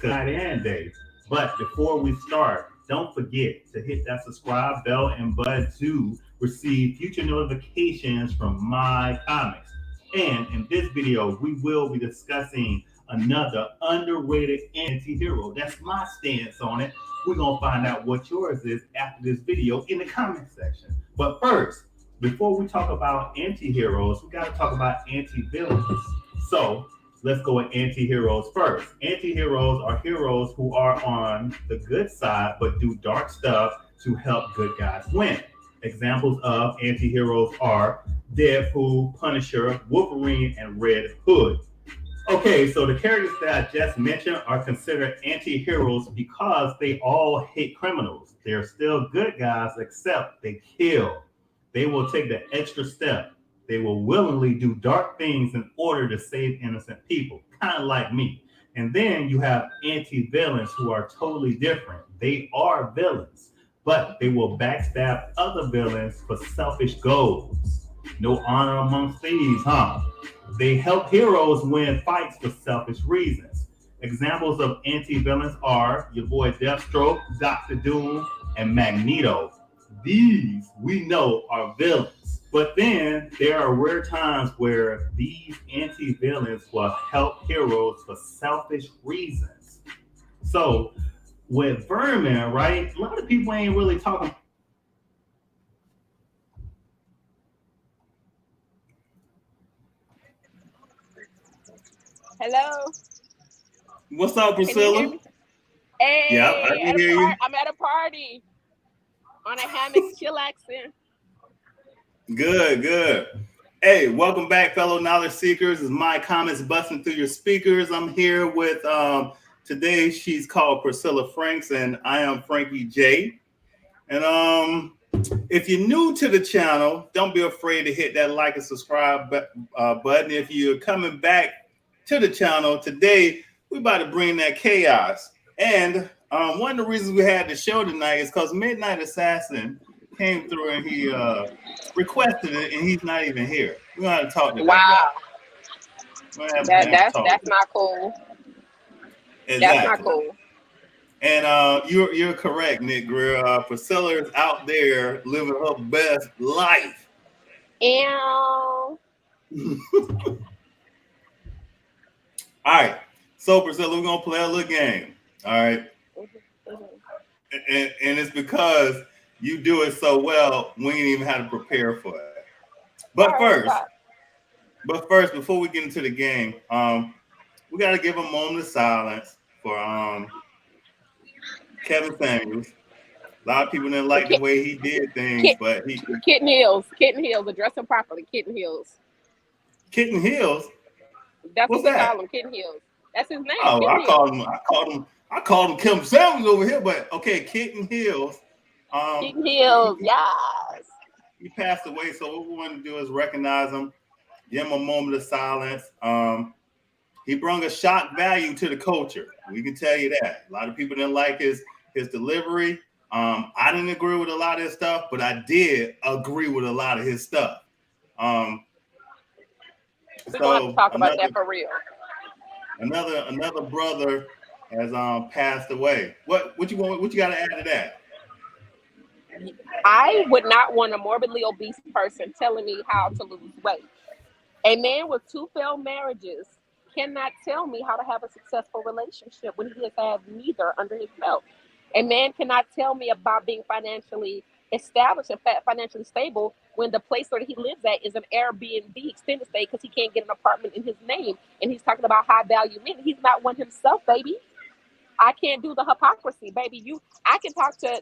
night and day. But before we start, don't forget to hit that subscribe bell and button to receive future notifications from my comics. And in this video, we will be discussing another underrated anti-hero. That's my stance on it. We're gonna find out what yours is after this video in the comment section. But first, before we talk about anti-heroes, we gotta talk about anti-villains. So let's go with anti-heroes first. Anti-heroes are heroes who are on the good side but do dark stuff to help good guys win. Examples of anti-heroes are Deadpool, Punisher, Wolverine, and Red Hood. Okay, so the characters that I just mentioned are considered anti-heroes because they all hate criminals. They're still good guys, except they kill. They will take the extra step. They will willingly do dark things in order to save innocent people, kind of like me. And then you have anti-villains who are totally different. They are villains, but they will backstab other villains for selfish goals. No honor amongst thieves, huh? They help heroes win fights for selfish reasons. Examples of anti-villains are your boy Deathstroke, Doctor Doom, and Magneto. These we know are villains. But then there are rare times where these anti-villains will help heroes for selfish reasons. So with Vermin, right? A lot of people ain't really talking. Hello. What's up, Can you hear Priscilla? me? Yeah, I Hey, can hear you. I'm at a party on a hammock chillaxing. Good, good. Hey, welcome back, fellow knowledge seekers. It's my comments busting through your speakers. I'm here with today. She's called Priscilla Franks, and I am Frankie J. And if you're new to the channel, don't be afraid to hit that like and subscribe button. If you're coming back to the channel today, we're about to bring that chaos. And one of the reasons we had the show tonight is because Midnight Assassin came through and he requested it, and he's not even here. We're gonna have to talk to that Wow, guy. We're gonna have to talk. that's not cool. That's not Exactly. cool. And you're correct, Nick Greer. Priscilla is out there living her best life. Ew. All right. So Priscilla, we're gonna play a little game. All right. And it's because you do it so well, we ain't even had to prepare for it. But first, before we get into the game, we got to give a moment of silence for Kevin Samuels. A lot of people didn't like the way he did things, Kit, but he Kitten Hills, address him properly. Kitten Hills. Kitten Hills. That's What's what we that? call him, Kitten Hills. That's his name. Oh, Kitten Hills. I called him Kevin Samuels over here, but okay, Kitten Hills. Kitten Hills, yes. He passed away, so what we want to do is recognize him, give him a moment of silence. He brought a shock value to the culture. We can tell you that. A lot of people didn't like his delivery. I didn't agree with a lot of his stuff, but I did agree with a lot of his stuff. We're going to have to talk about that for real. Another brother has passed away. What you want? What you got to add to that? I would not want a morbidly obese person telling me how to lose weight. A man with 2 failed marriages cannot tell me how to have a successful relationship when he has had neither under his belt. A man cannot tell me about being financially established and financially stable when the place where he lives at is an Airbnb extended stay because he can't get an apartment in his name. And he's talking about high value men. He's not one himself, baby. I can't do the hypocrisy, baby. I can talk to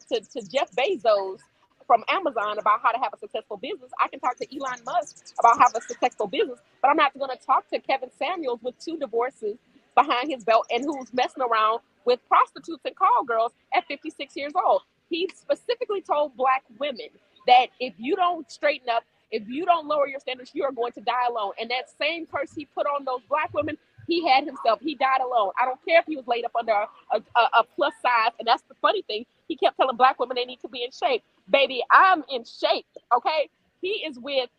Jeff Bezos from Amazon about how to have a successful business. I can talk to Elon Musk about how to have a successful business, but I'm not going to talk to Kevin Samuels with 2 divorces behind his belt and who's messing around with prostitutes and call girls at 56 years old. He specifically told Black women that if you don't straighten up, if you don't lower your standards, you are going to die alone. And that same curse he put on those Black women, he had himself. He died alone. I don't care if he was laid up under a plus size. And that's the funny thing. He kept telling Black women they need to be in shape. Baby, I'm in shape, okay? He is with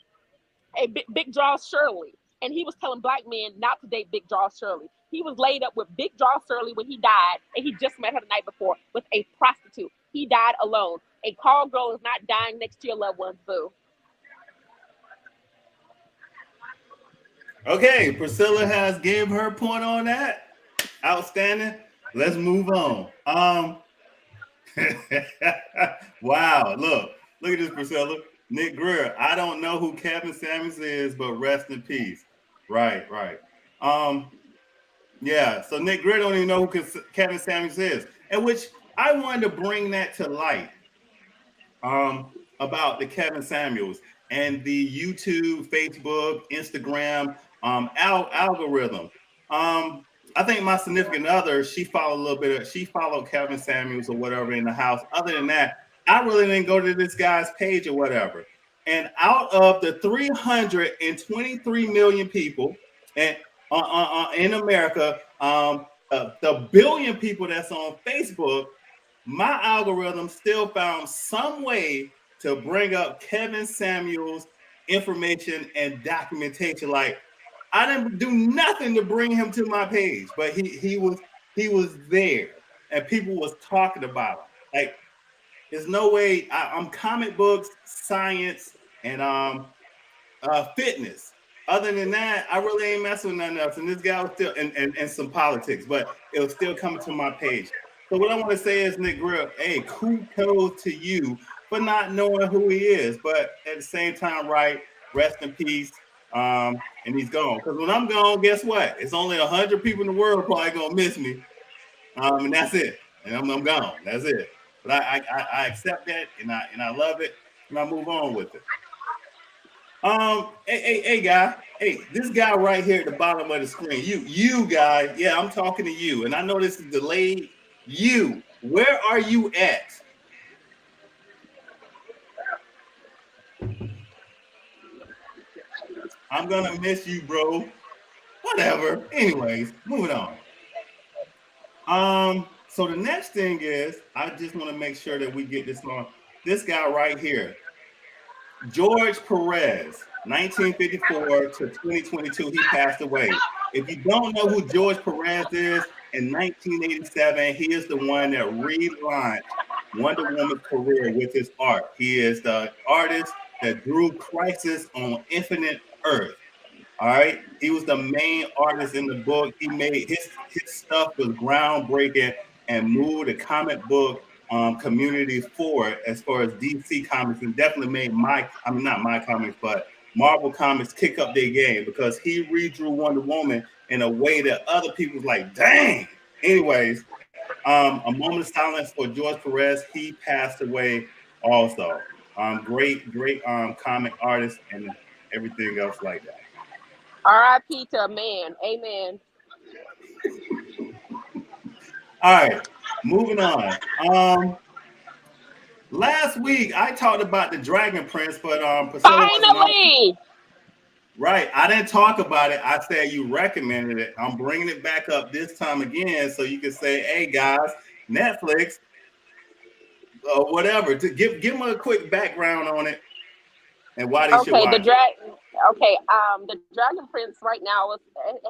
a big draw Shirley. and he was telling black men not to date Big Jaw Shirley. He was laid up with Big Jaw Shirley when he died, and he just met her the night before with a prostitute. He died alone. A call girl is not dying next to your loved ones, boo. Okay, Priscilla has gave her point on that. Outstanding. Let's move on. Wow, look at this, Priscilla. Nick Greer. I don't know who Kevin Samuels is, but rest in peace. Right. Yeah. So Nick Greer don't even know who Kevin Samuels is, and which I wanted to bring that to light. About the Kevin Samuels and the YouTube, Facebook, Instagram algorithm. I think my significant other, she followed Kevin Samuels or whatever in the house. Other than that, I really didn't go to this guy's page or whatever. And out of the 323 million people and in America, the billion people that's on Facebook, my algorithm still found some way to bring up Kevin Samuels' information and documentation. Like, I didn't do nothing to bring him to my page, but he was there, and people was talking about him. Like, there's no way. I'm comic books, science, and fitness. Other than that, I really ain't messing with nothing else. And this guy was still and some politics, but it was still coming to my page. So what I want to say is, Nick Grill, hey, kudos to you for not knowing who he is, but at the same time, right, rest in peace. And he's gone. Because when I'm gone, guess what? It's only 100 people in the world probably gonna miss me. And that's it. And I'm gone. That's it. But I accept that, and I love it, and I move on with it. Hey, guy. Hey, this guy right here at the bottom of the screen. You guy. Yeah, I'm talking to you, and I know this is delayed. You, where are you at? I'm gonna miss you, bro. Whatever. Anyways, moving on. So the next thing is, I just want to make sure that we get this on. This guy right here, George Perez, 1954 to 2022, he passed away. If you don't know who George Perez is, in 1987, he is the one that relaunched Wonder Woman's career with his art. He is the artist that drew Crisis on Infinite Earth. All right, he was the main artist in the book. He made his stuff was groundbreaking and moved the comic book community forward as far as DC Comics, and definitely made not my comics, but Marvel Comics kick up their game, because he redrew Wonder Woman in a way that other people's like, dang. Anyways, a moment of silence for George Perez. He passed away also. Great comic artist and everything else like that. R.I.P. to a man. Amen. All right, moving on. Last week I talked about the Dragon Prince, but Priscilla finally. Right, I didn't talk about it. I said you recommended it. I'm bringing it back up this time again, so you can say, "Hey guys, Netflix, whatever." To give them a quick background on it and why they should watch it. The Dragon Prince right now it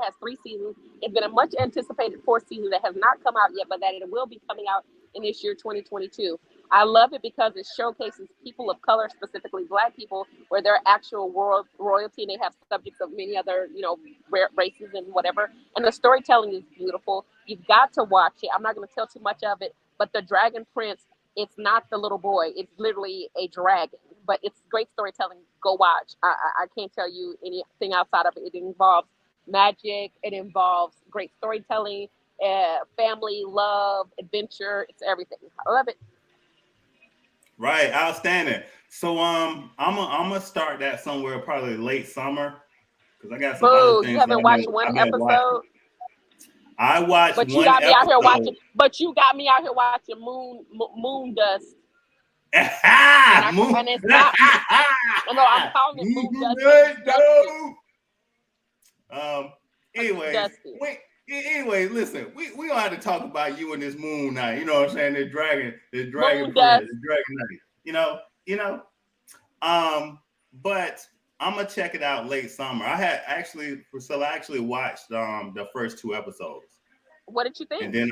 has 3 seasons. It's been a much anticipated 4th season that has not come out yet, but that it will be coming out in this year 2022. I love it because it showcases people of color, specifically Black people, where they're actual world royalty, and they have subjects of many other, races and whatever. And the storytelling is beautiful. You've got to watch it. I'm not going to tell too much of it, but the Dragon Prince, it's not the little boy. It's literally a dragon, but it's great storytelling. Go watch. I can't tell you anything outside of it. It involves magic. It involves great storytelling, family, love, adventure. It's everything. I love it. Right, outstanding. So I'm gonna start that somewhere probably late summer, because I got some other things. You haven't watched one episode? I watched but you one got me episode. out here watching. But you got me out here watching Moon Dust. And it's not. No, I'm calling it Moon Dust. Anyway, listen, we don't have to talk about you and this Moon Knight. You know what I'm saying? The Dragon Prince, the Dragon Knight. But I'm gonna check it out late summer. I had actually, Priscilla, I actually watched the first 2 episodes, What did you and think? then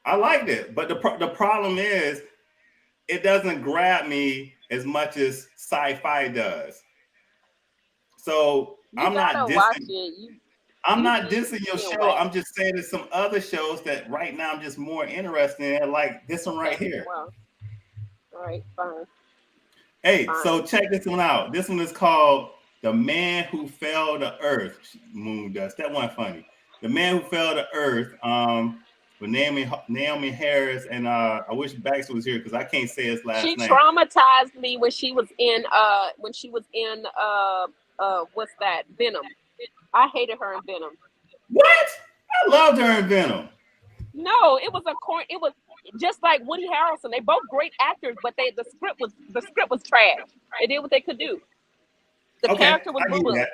I liked it. But the problem is, it doesn't grab me as much as sci-fi does. So You gotta watch it. I'm You not need dissing your to show. wait. I'm just saying there's some other shows that right now I'm just more interested in, like this one right Okay. here. Well, all right, fine, Hey, fine. so check this one out. This one is called The Man Who Fell to Earth. Moon Dust. That one funny. The Man Who Fell to Earth. With Naomi Harris and I wish Baxter was here because I can't say his last She name. traumatized me when she was in what's that? Venom. I hated her in Venom. What? I loved her in Venom. No, it was it was just like Woody Harrelson. They both great actors, but the script was trash. They did what they could do. The Okay, character was I get boo-boo. that.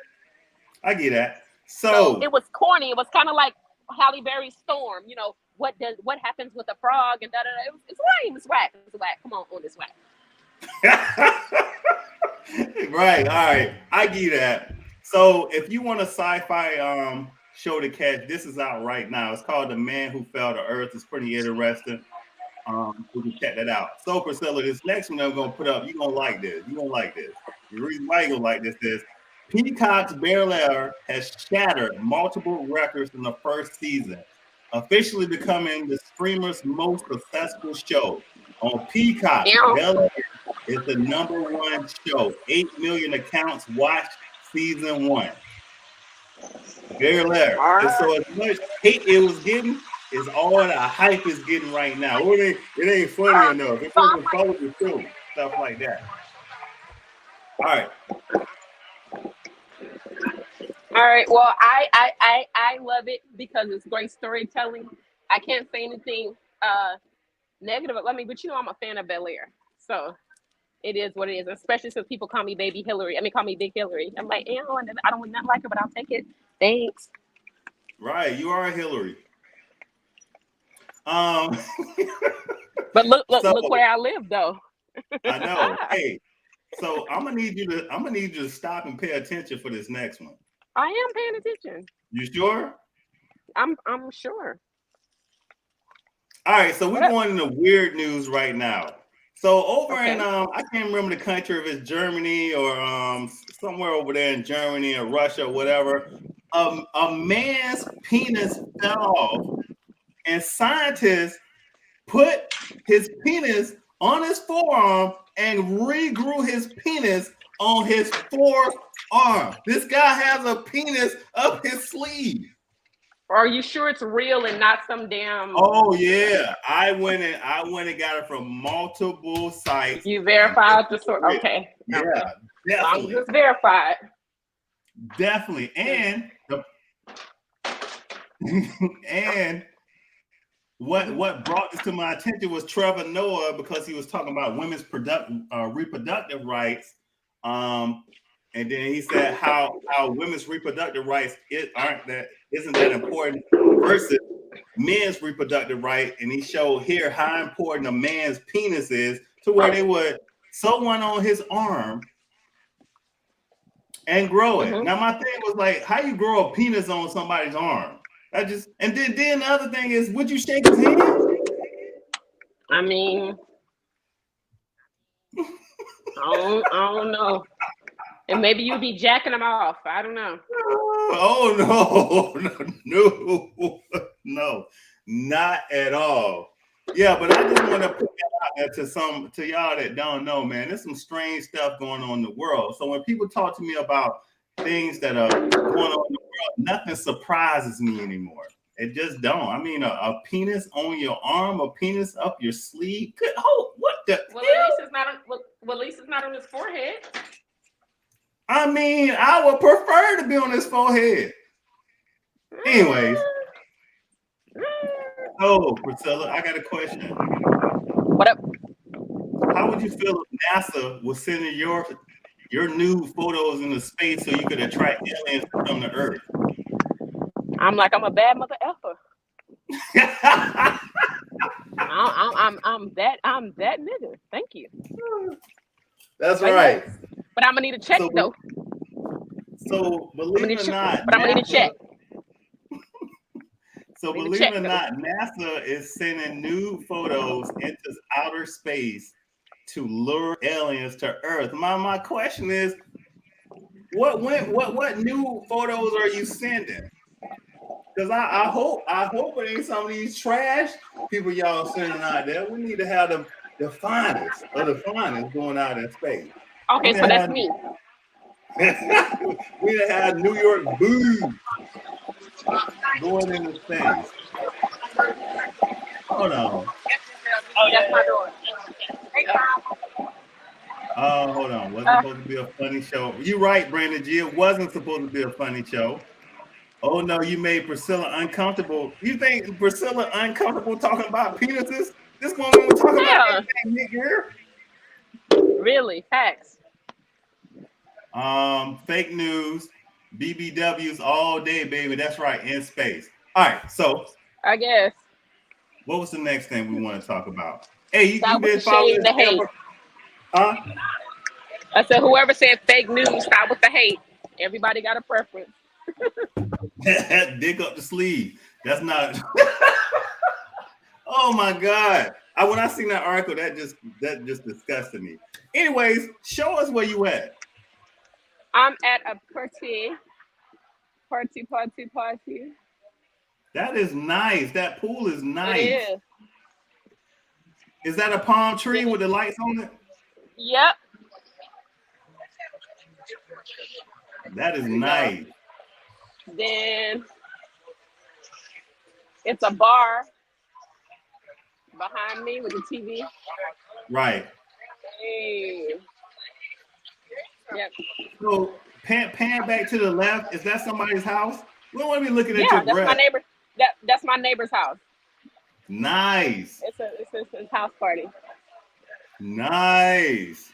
I get that. So it So was corny. It was kind of like Halle Berry's Storm. What happens with the frog and da da da. It's lame. It's whack. It's whack. Come on, this whack. right, all right. I get that. So if you want a sci-fi show to catch, this is out right now. It's called The Man Who Fell to Earth. It's pretty interesting. We can check that out. So Priscilla, this next one I'm gonna put up, you're gonna like this. You're gonna like this. The reason why you're gonna like this is Peacock's Bel-Air has shattered multiple records in the first season, officially becoming the streamer's most successful show. On Peacock, Ew. Bel-Air is the #1 show. 8 million accounts watched season 1. Bel-Air. All And so right. as much hate it was getting is all the hype is getting right now. It ain't funny enough. It doesn't follow the show. Stuff like that. All right. All right. Well, I love it because it's great storytelling. I can't say anything negative. But I'm a fan of Bel-Air, so it is what it is. Especially since people call me Baby Hillary. Call me Big Hillary. I'm like, I don't not like her, but I'll take it. Thanks. Right. You are Hillary. But look So, where I live, though. I know. Hey, so I'm gonna need you to stop and pay attention for this next one. I am paying attention. You sure? I'm sure. All right, so we're going into weird news right now. So over in I can't remember the country, if it's Germany or somewhere over there in Germany or Russia or whatever. A man's penis fell off, and scientists put his penis on his forearm and regrew his penis on his forearm. This guy has a penis up his sleeve. Are you sure it's real and not some damn? Oh yeah, I went and got it from multiple sites. You verified the source. Okay. Yeah, definitely. It's verified. Definitely, and and what brought this to my attention was Trevor Noah, because he was talking about women's reproductive rights. And then he said how women's reproductive rights isn't that important versus men's reproductive right. And he showed here how important a man's penis is, to where they would sew one on his arm and grow it. Now my thing was like, how you grow a penis on somebody's arm? And then the other thing is, would you shake his hand? I mean, I don't know. And maybe you'd be jacking them off. I don't know. Oh no, not at all. Yeah, but I just want to put that out there to y'all that don't know, man. There's some strange stuff going on in the world. So when people talk to me about things that are going on in the world, nothing surprises me anymore. It just don't. I mean, a penis on your arm, a penis up your sleeve. What the? Well, at least it's not on his forehead. I mean, I would prefer to be on his forehead. Anyways. Oh, Priscilla, I got a question. What up? How would you feel if NASA was sending your nude photos into space so you could attract aliens to come to Earth? I'm a bad mother effer. I'm that nigga. Thank you. That's right. But I'm gonna need a check though. So I'm gonna believe need it or to, not, but I'm gonna need to check. So I need to believe check it or though. not, NASA is sending nude photos into outer space to lure aliens to Earth. My question is, what new photos are you sending? Because I hope it ain't some of these trash people y'all sending out there. We need to have the finest of the finest going out in space. We Okay, need so to that's have me. we need to have New York boo going into space. Hold on. Oh, that's my door. Oh, hold on. Wasn't supposed to be a funny show. You're right, Brandon G. It wasn't supposed to be a funny show. Oh no, you made Priscilla uncomfortable. You think Priscilla uncomfortable talking about penises? This woman was talking about Yeah, everything here. really, facts. Fake news, BBWs all day, baby. That's right, in space. All right, so I guess. what was the next thing we want to talk about? Hey, you Stop with the been following shade and this the hate. Amber? Huh? I said, whoever said fake news, stop with the hate. Everybody got a preference. Dig up the sleeve. That's not. Oh my God! When I seen that article, that just disgusted me. Anyways, show us where you at. I'm at a party. That is nice. That pool is It nice. is. Is that a palm tree Then, with the lights on it? yep. That is There you go. nice. Then it's a bar behind me with the TV. Right. Hey. Yep. So pan back to the left. Is that somebody's house? We don't want to be looking at Yeah, your that's my breath. neighbor. That's my neighbor's house. Nice. It's his house party. Nice.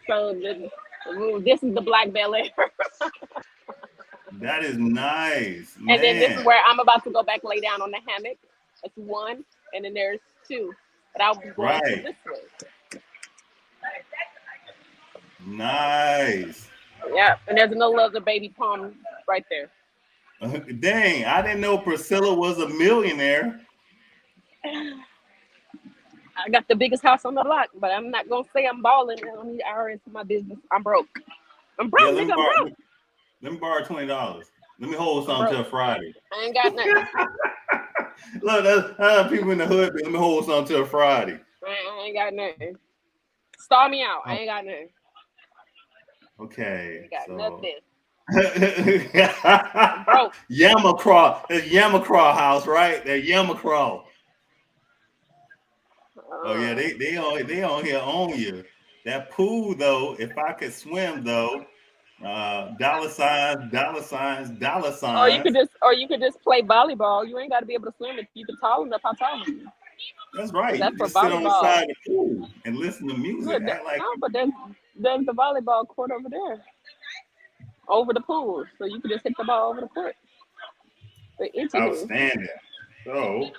So this is the Black Bel Air. That is nice, And then this is man. where I'm about to go back lay down on the hammock. That's one, and then there's two. But I'll be going to Right. this way. Nice. Yeah, and there's another little baby palm right there. Dang, I didn't know Priscilla was a millionaire. I got the biggest house on the block, but I'm not gonna say I'm balling. I don't need IRS for my business. I'm broke. I'm broke, Yeah, nigga. I'm broke. let me borrow $20. Let me hold I'm something broke. till Friday. I ain't got nothing. Look, that's people in the hood. Let me hold something till Friday. I ain't got nothing. Stall me out. I ain't got nothing. Okay. I ain't got So nothing. Broke. Yamacraw. That's Yamacraw house, right? That Yamacraw. Oh yeah, they on here on you. That pool though, if I could swim though, dollar signs, dollar signs, dollar Or you signs. could just play volleyball. You ain't got to be able to swim if you can tall enough. How tall are you? That's right. That's You for just sit on the volleyball. side of the pool and listen to music. Look, Act like no, but there's the volleyball court over there, over the pool, so you can just hit the ball over the court. The anywho. outstanding. So,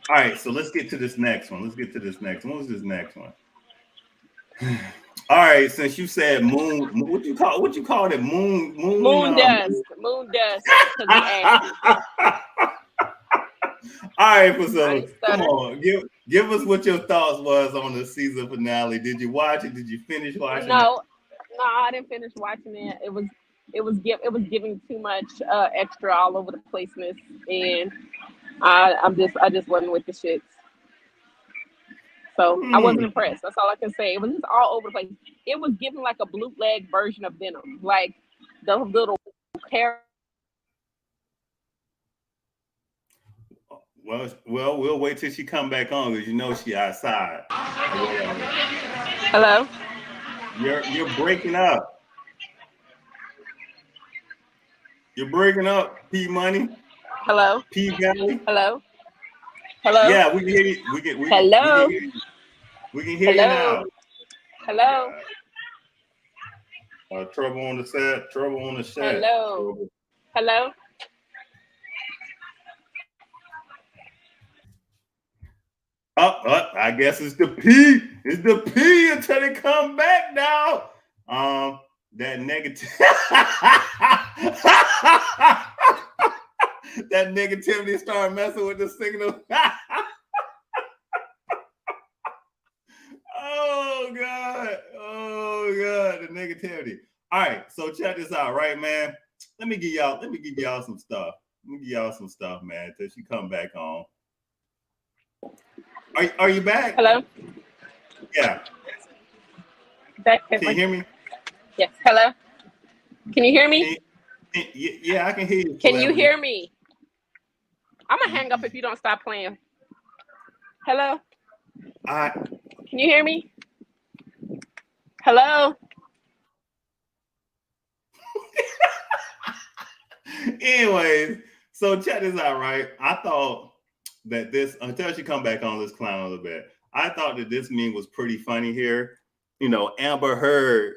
all right. So let's get to this next one. What was this next one? All right. Since you said moon, what you call it? Moon dust. Moon dust. Cause he asked me. All right, I Priscilla, ain't come stutter. on. Give us what your thoughts was on the season finale. Did you watch it? Did you finish watching it? No, I didn't finish watching it. It was giving too much extra all over the placeness, and I just wasn't with the shits. So I wasn't impressed. That's all I can say. It was just all over the place. It was giving like a bootleg version of Venom, like the little character. Well, we'll wait till she come back on because you know she outside or whatever. Hello. You're breaking up. You're breaking up, P Money, Hello. P Valley. Hello. Hello. Yeah, we can hear you. Hello. We can hear you now. Hello. Trouble on the set. Trouble on the set. Hello. Hello. I guess it's the P. It's the P until they come back now. that negative that negativity started messing with the signal. Oh God, the negativity. All right, so check this out, right, man? Let me give y'all some stuff. Man, till she come back on. Are you back? Hello? Yeah. Back. Can you hear me? Yes. Hello? Can you hear me? Yeah, I can hear you. Can you hear me? I'm going to hang up if you don't stop playing. Hello? Can you hear me? Hello? Anyways, so check this out, right? I thought that this, until she come back on this clown a little bit, I thought that this meme was pretty funny here. You know, Amber Heard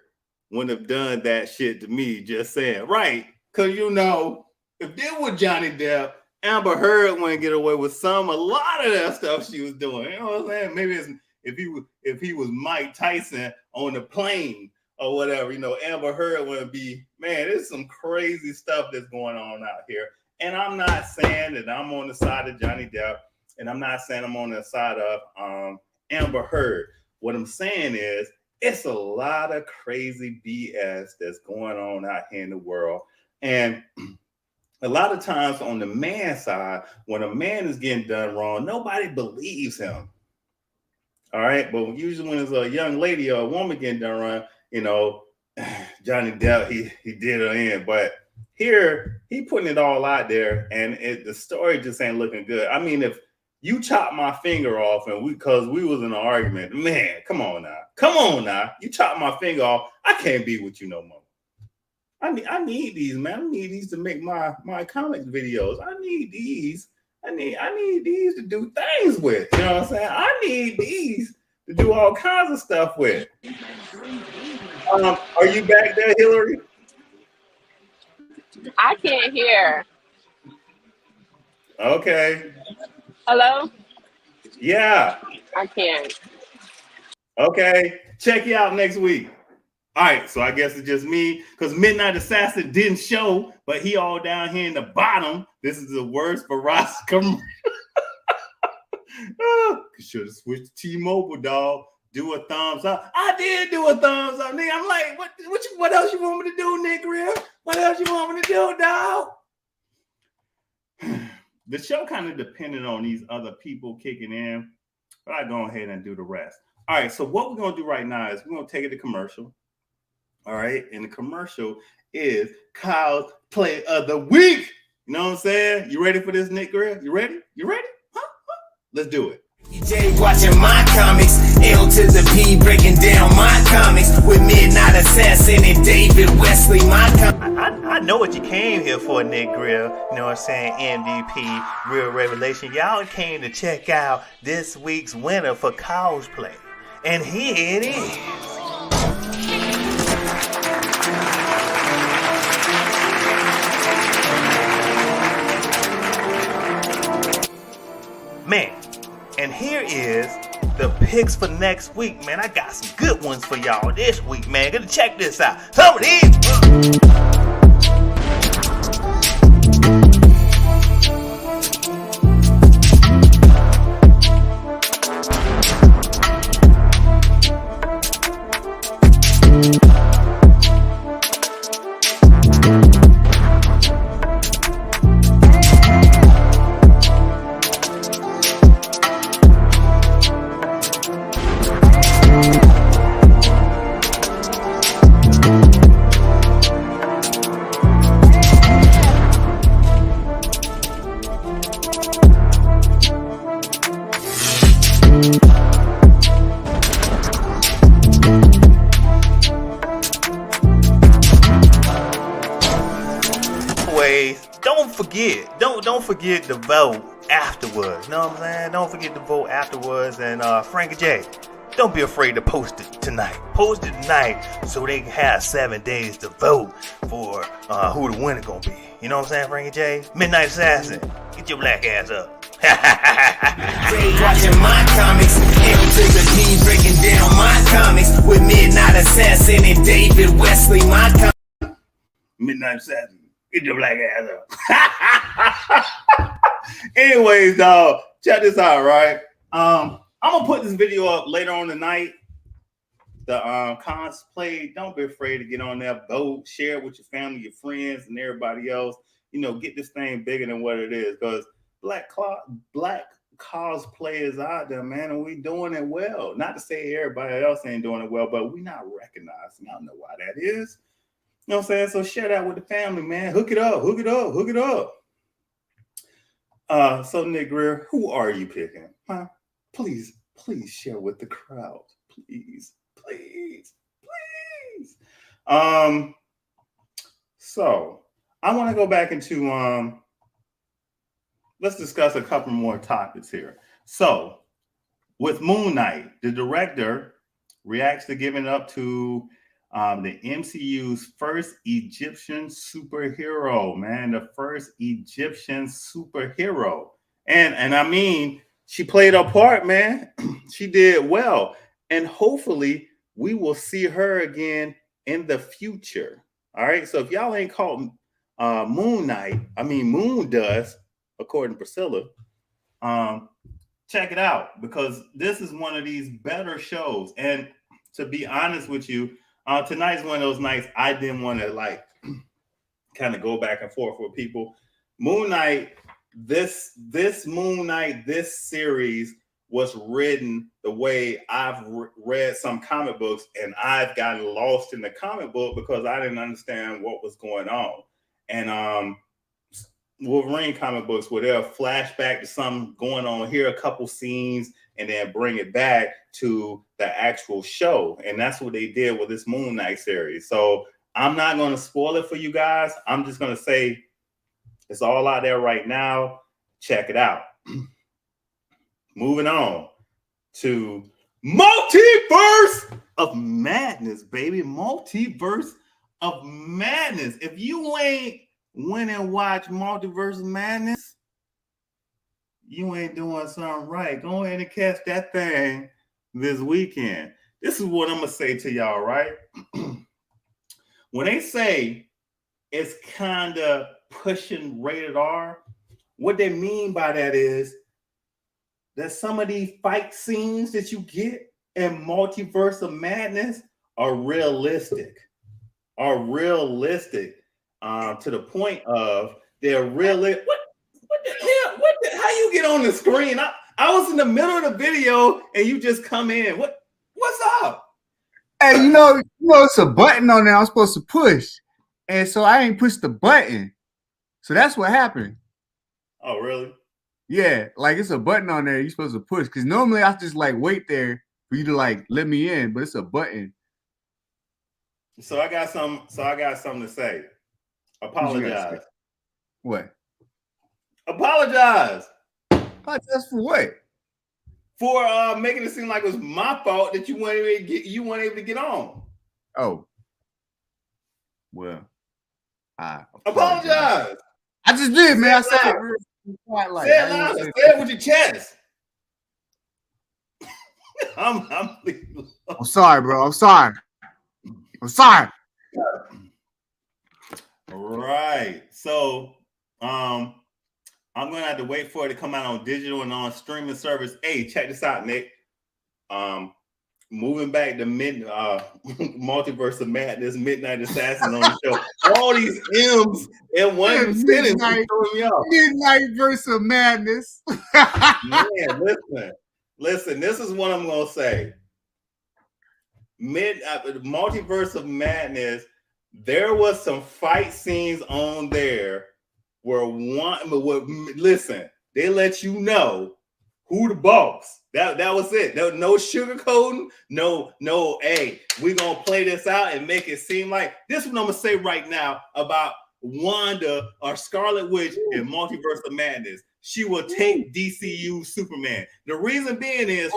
wouldn't have done that shit to me, just saying, right? Because, you know, if this was Johnny Depp, Amber Heard wouldn't get away with a lot of that stuff she was doing. You know what I'm saying? Maybe it's, if he was Mike Tyson on the plane or whatever, you know, Amber Heard would be, man, there's some crazy stuff that's going on out here. And I'm not saying that I'm on the side of Johnny Depp, and I'm not saying I'm on the side of Amber Heard. What I'm saying is, it's a lot of crazy BS that's going on out here in the world. And a lot of times on the man side, when a man is getting done wrong, nobody believes him. All right. But usually when it's a young lady or a woman getting done wrong, you know, Johnny Depp, he did her in. But here, he putting it all out there, and the story just ain't looking good. I mean, if you chop my finger off and because we was in an argument, man, come on now. You chop my finger off, I can't be with you no more. I need these, man. I need these to make my comics videos. I need these. I need these to do things with. You know what I'm saying? I need these to do all kinds of stuff with. Are you back there, Hillary? I can't hear. Okay. Hello? Yeah. I can't. Okay. Check you out next week. All right. So I guess it's just me because Midnight Assassin didn't show, but he all down here in the bottom. This is the worst for Ross. Should have switched to T-Mobile, dog. Do a thumbs up. I did do a thumbs up, nigga. I'm like, what else you want me to do, Nick Real? What else you want me to do, dog? The show kind of depended on these other people kicking in, but I go ahead and do the rest. All right, so what we're going to do right now is we're going to take it to commercial. All right, and the commercial is Kyle's Play of the Week. You know what I'm saying? You ready for this, Nick Grill? You ready? Huh? Let's do it. DJ watching my comics, L to the P breaking down my comics with Midnight Assassin and David Wesley. I know what you came here for, Nick Grill. You know what I'm saying? MVP, Real Revelation. Y'all came to check out this week's winner for cosplay. And here it is. Man. And here is the picks for next week, man. I got some good ones for y'all this week, man. Gonna check this out. Some of these. Don't forget to vote afterwards. You know what I'm saying? Don't forget to vote afterwards. And Frankie J, don't be afraid to post it tonight. Post it tonight so they can have 7 days to vote for who the winner gonna be. You know what I'm saying, Frankie J? Midnight Assassin, get your black ass up. Watching my comics, L to the P, breaking down my comics with Midnight Assassin and David Wesley. My comics. Midnight Assassin, get your black ass up. Anyways, dog, check this out, right? I'm gonna put this video up later on tonight. The cosplay. Don't be afraid to get on there, vote, share it with your family, your friends, and everybody else. You know, get this thing bigger than what it is, because black cosplayers out there, man, and we doing it well. Not to say everybody else ain't doing it well, but we not recognizing. I don't know why that is. You know what I'm saying? So share that with the family, man. Hook it up. So Nick Greer, who are you picking? Huh? Please share with the crowd. Please. So I want to go back into let's discuss a couple more topics here. So with Moon Knight, the director reacts to giving up to the MCU's first Egyptian superhero, man, the first Egyptian superhero. And I mean, she played her part, man. She did well. And hopefully we will see her again in the future. All right. So if y'all ain't caught Moon Knight, I mean Moon Dust, according to Priscilla, check it out, because this is one of these better shows. And to be honest with you, tonight's one of those nights I didn't want to like kind of go back and forth with people. Moon Knight, this Moon Knight, this series was written the way I've read some comic books, and I've gotten lost in the comic book because I didn't understand what was going on. And Wolverine comic books where they'll flashback to something going on here, a couple scenes, and then bring it back to the actual show. And that's what they did with this Moon Knight series. So I'm not going to spoil it for you guys. I'm just going to say it's all out there right now. Check it out. Moving on to Multiverse of Madness, baby. Multiverse of Madness. If you ain't went and watched Multiverse of Madness, you ain't doing something right. Go ahead and catch that thing this weekend. This is what I'm going to say to y'all, right? When they say it's kind of pushing rated R, what they mean by that is that some of these fight scenes that you get in Multiverse of Madness are realistic. To the point of they're really what the hell? How you get on the screen? I was in the middle of the video and you just come in. What's up? Hey, you know, it's a button on there I'm supposed to push, and so I ain't pushed the button. So that's what happened. Oh, really? Yeah, like it's a button on there you're supposed to push. Because normally I just like wait there for you to like let me in, but it's a button. So I got something to say. Apologize. What? Apologize. Apologize for what? For making it seem like it was my fault that you weren't able to get on. Oh. Well, I apologize. I just did, man. I said it. Say it loud. Say it with your chest. I'm sorry, bro. I'm sorry. Right. So I'm gonna have to wait for it to come out on digital and on streaming service. Hey, check this out, Nick. Moving back to Multiverse of Madness, Midnight Assassin on the show. All these M's in one sentence. Midnight versus Madness. Man, listen. This is what I'm gonna say. Multiverse of Madness. There was some fight scenes on there where listen, they let you know who the boss. That was it. No sugarcoating. No. Hey, we're gonna play this out and make it seem like this. Is what I'm gonna say right now about Wanda or Scarlet Witch in Multiverse of Madness. She will take DCU Superman. The reason being is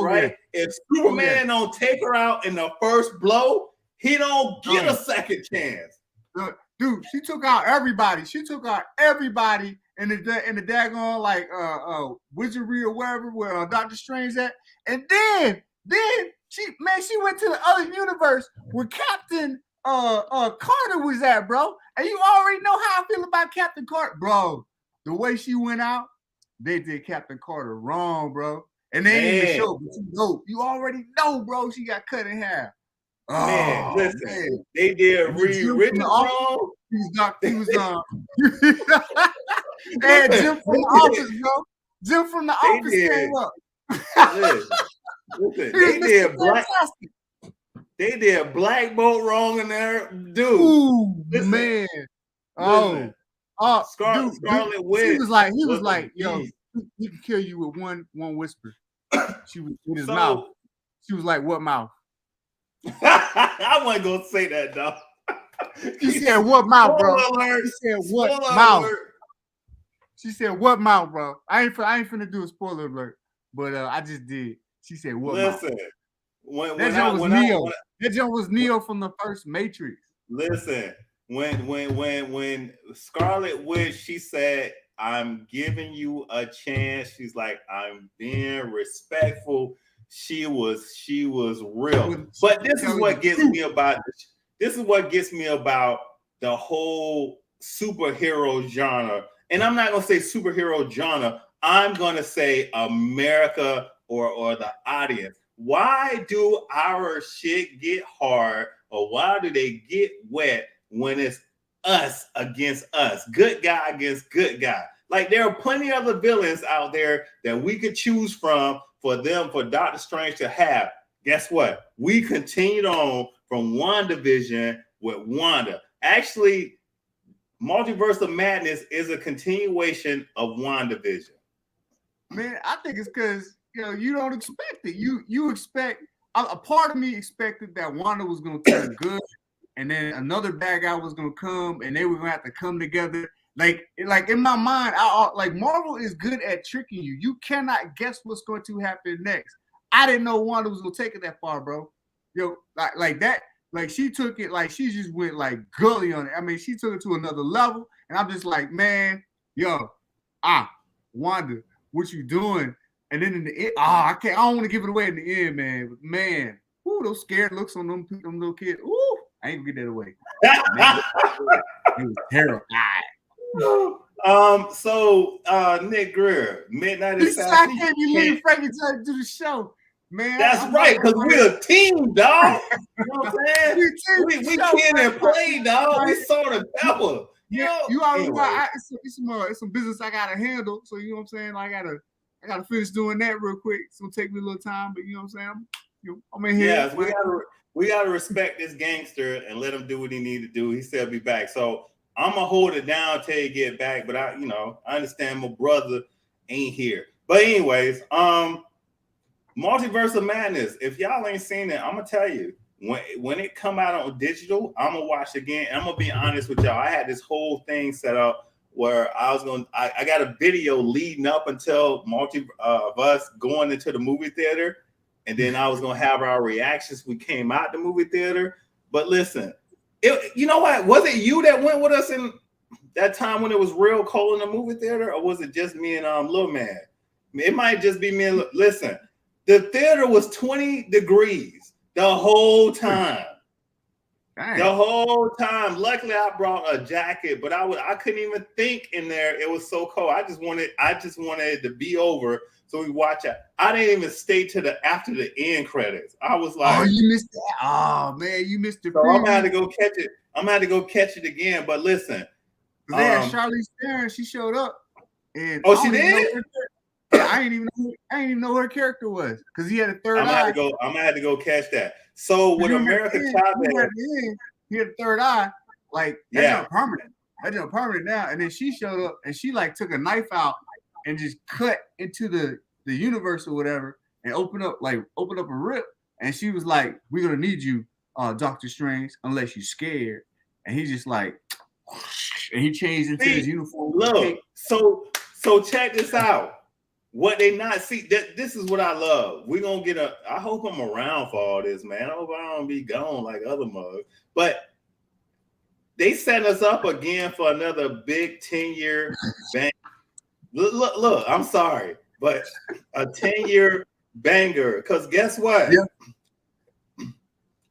if Superman don't take her out in the first blow, he don't get a second chance. Dude, she took out everybody. in the daggone like wizardry or wherever where Doctor Strange at, and then she went to the other universe where Captain Carter was at, bro. And you already know how I feel about Captain Carter, bro. The way she went out, they did Captain Carter wrong, bro. And they ain't even show, but you already know, bro. She got cut in half. Man, listen, they did Reed Richards wrong. He was and Jim from the office, bro. Jim from the office came up. Listen, they did Black Bolt wrong in there, dude. Ooh, listen, man. Scarlet Witch. He was like, yo, he can kill you with one whisper. She was with his mouth. She was like, what mouth? I wasn't gonna say that, dog. She said, what mouth, bro? She said, what mouth? She said, what mouth, bro? I ain't finna do a spoiler alert, but I just did. She said, what mouth? Listen, that joke was Neo from the first Matrix. Listen, when Scarlet Witch, she said, I'm giving you a chance. She's like, I'm being respectful. She was real. But this is what gets me about the whole superhero genre. And I'm not gonna say superhero genre, I'm gonna say America or the audience. Why do our shit get hard, or why do they get wet when it's us against us, good guy against good guy? Like, there are plenty of other villains out there that we could choose from for Doctor Strange to have. Guess what? We continued on from WandaVision with Wanda. Actually, Multiverse of Madness is a continuation of WandaVision. Man, I think it's because you don't expect it. You expect a part of me expected that Wanda was gonna turn good, and then another bad guy was gonna come, and they were gonna have to come together. Like in my mind, like Marvel is good at tricking you. You cannot guess what's going to happen next. I didn't know Wanda was gonna take it that far, bro. Like that. Like she took it, like she just went like gully on it. I mean, she took it to another level, and I'm just like, man, Wanda, what you doing? And then in the end, I don't want to give it away in the end, man. But man, those scared looks on them little kids. Ooh, I ain't gonna get that away. Man, it was terrible. So Nick Greer, Midnight Assassin. I can't believe Frankie J do the show, man. That's right, because we're a team, dog. You know what I'm saying? We can and play, dog. We saw the devil. You already know. It's some business I gotta handle. So you know what I'm saying? I gotta finish doing that real quick. It's gonna take me a little time, but you know what I'm saying? I'm in here. Yes, we gotta respect this gangster and let him do what he need to do. He said he'll be back. So I'm gonna hold it down till he get back, but I understand my brother ain't here. But anyways, Multiverse of Madness. If y'all ain't seen it, I'm gonna tell you, when it come out on digital, I'm gonna watch again. And I'm gonna be honest with y'all. I had this whole thing set up where I got a video leading up until of us going into the movie theater, and then I was gonna have our reactions. We came out the movie theater, but listen. You know what? Was it you that went with us in that time when it was real cold in the movie theater, or was it just me and Lil Man? It might just be me and listen. The theater was 20 degrees the whole time. Dang. The whole time. Luckily, I brought a jacket, but I couldn't even think in there. It was so cold. I just wanted it to be over so we watch it. I didn't even stay to after the end credits. I was like, oh, you missed that. Oh man, you missed it. So I'm gonna have to go catch it. I'm gonna have to go catch it again. But listen, they had Charlize Theron. She showed up, and she did. I ain't even know who her character was because he had a third eye. I'm gonna have to go catch that. So with America Chavez, he had a third eye. Like that's permanent. That's permanent now. And then she showed up and she like took a knife out and just cut into the universe or whatever and open up a rip. And she was like, "We're gonna need you, Doctor Strange, unless you're scared." And he just like, and he changed into his uniform. Look, so check this out. What they not see, this is what I love. We're gonna get I hope I'm around for all this, man. I hope I don't be gone like other mugs. But they set us up again for another big 10-year ban Look, I'm sorry, but a 10-year banger. Because guess what? Yeah.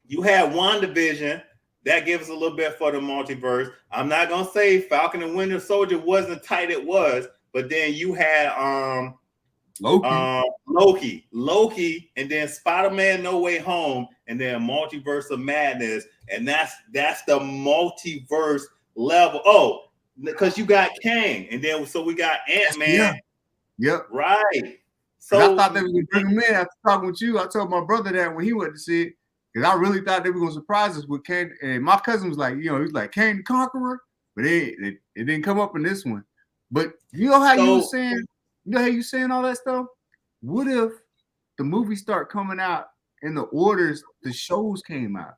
You had WandaVision. That gives us a little bit for the multiverse. I'm not gonna say Falcon and Winter Soldier wasn't tight. It was, but then you had Loki, and then Spider-Man No Way Home, and then Multiverse of Madness, and that's the multiverse level. Oh, because you got Kang, and then so we got Ant-Man. Yep. Right. So I thought they were gonna bring him in after talking with you. I told my brother that when he went to see it, because I really thought they were gonna surprise us with Kang. And my cousin was like, he's like Kang the Conqueror, but it didn't come up in this one. But you know how you saying all that stuff? What if the movies start coming out in the orders the shows came out?